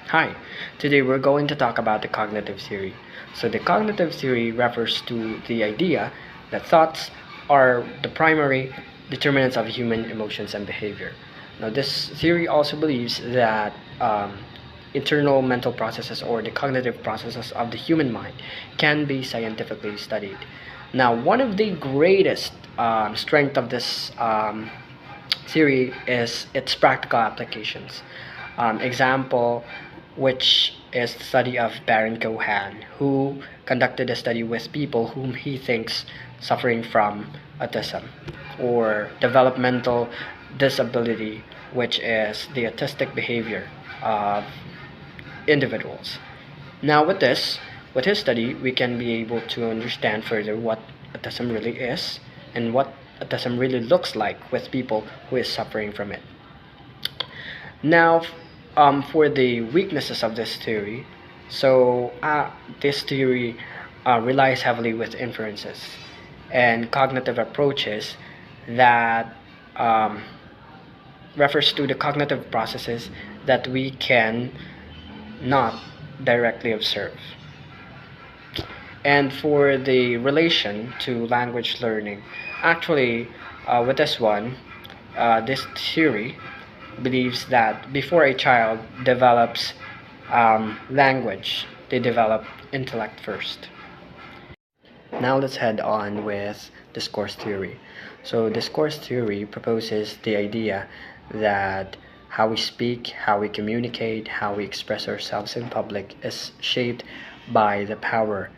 Hi, today we're going to talk about the cognitive theory. So, the cognitive theory refers to the idea that thoughts are the primary determinants of human emotions and behavior. Now, this theory also believes that internal mental processes or the cognitive processes of the human mind can be scientifically studied. Now, one of the greatest strength of this theory is its practical applications. Example, which is the study of Baron Cohen, who conducted a study with people whom he thinks suffering from autism or developmental disability, which is the autistic behavior of individuals. Now, with his study, we can be able to understand further what autism really is and what autism really looks like with people who is suffering from it. Now, for the weaknesses of this theory, this theory relies heavily with inferences and cognitive approaches that um, refers to the cognitive processes that we can not directly observe. And for the relation to language learning, actually, with this one, this theory believes that before a child develops language, they develop intellect first. Now let's head on with discourse theory. So, discourse theory proposes the idea that how we speak, how we communicate, how we express ourselves in public is shaped by the power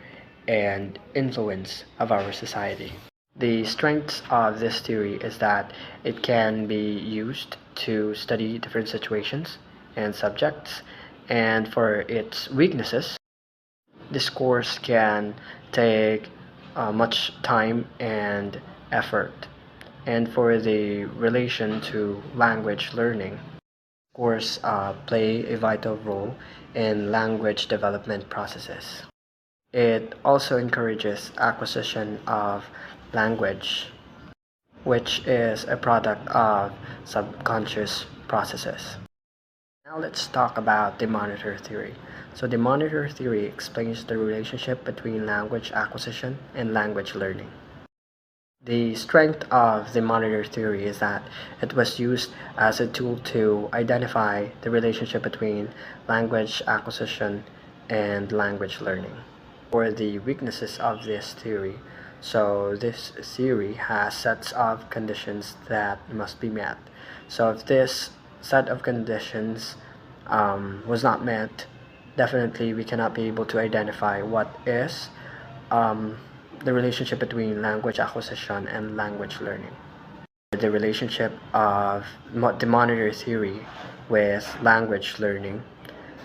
and influence of our society. The strengths of this theory is that it can be used to study different situations and subjects, and for its weaknesses, discourse can take much time and effort. And for the relation to language learning, discourse play a vital role in language development processes. It also encourages acquisition of language, which is a product of subconscious processes. Now let's talk about the monitor theory. So the monitor theory explains the relationship between language acquisition and language learning. The strength of the monitor theory is that it was used as a tool to identify the relationship between language acquisition and language learning. For the weaknesses of this theory, so this theory has sets of conditions that must be met. So if this set of conditions was not met, definitely we cannot be able to identify what is the relationship between language acquisition and language learning. The relationship of the monitor theory with language learning.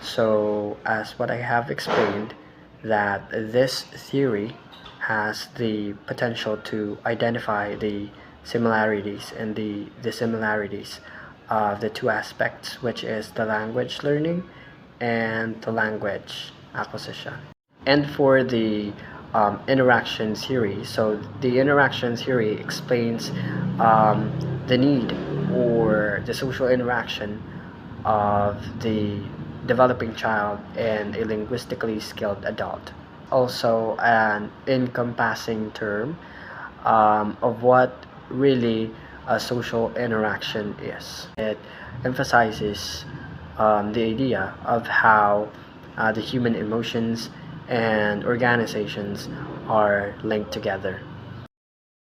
So, as what I have explained, that this theory has the potential to identify the similarities and the dissimilarities of the two aspects, which is the language learning and the language acquisition. And for the interaction theory, so the interaction theory explains the need or the social interaction of the developing child and a linguistically skilled adult. Also, an encompassing term of what really a social interaction is. It emphasizes the idea of how the human emotions and organizations are linked together.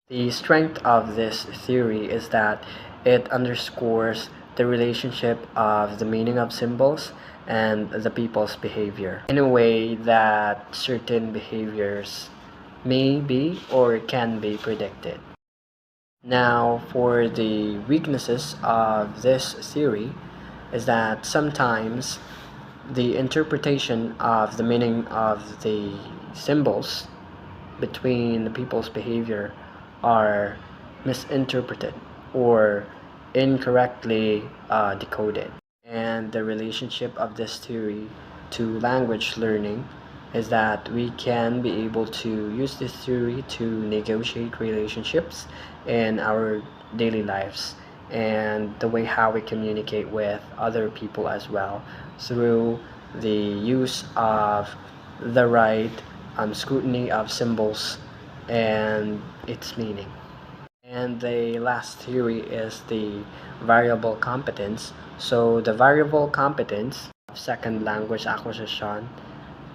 The strength of this theory is that it underscores the relationship of the meaning of symbols and the people's behavior in a way that certain behaviors may be or can be predicted. Now, for the weaknesses of this theory is that sometimes the interpretation of the meaning of the symbols between the people's behavior are misinterpreted or incorrectly decoded. And the relationship of this theory to language learning is that we can be able to use this theory to negotiate relationships in our daily lives and the way how we communicate with other people as well through the use of the right scrutiny of symbols and its meaning. And the last theory is the variable competence. So the variable competence of second language acquisition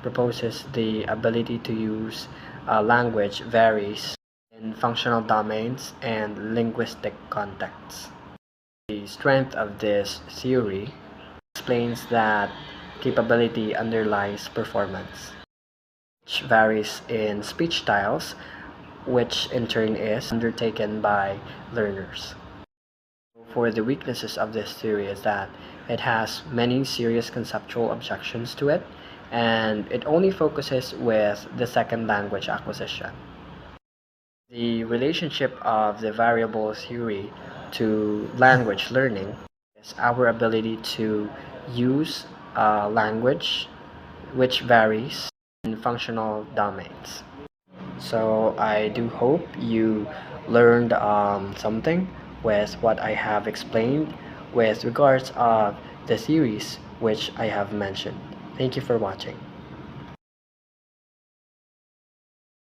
proposes the ability to use language varies in functional domains and linguistic contexts. The strength of this theory explains that capability underlies performance, which varies in speech styles, which in turn is undertaken by learners. For the weaknesses of this theory is that it has many serious conceptual objections to it, and it only focuses with the second language acquisition. The relationship of the variable theory to language learning is our ability to use language which varies in functional domains. So I do hope you learned something with what I have explained with regards of the theories which I have mentioned. Thank you for watching.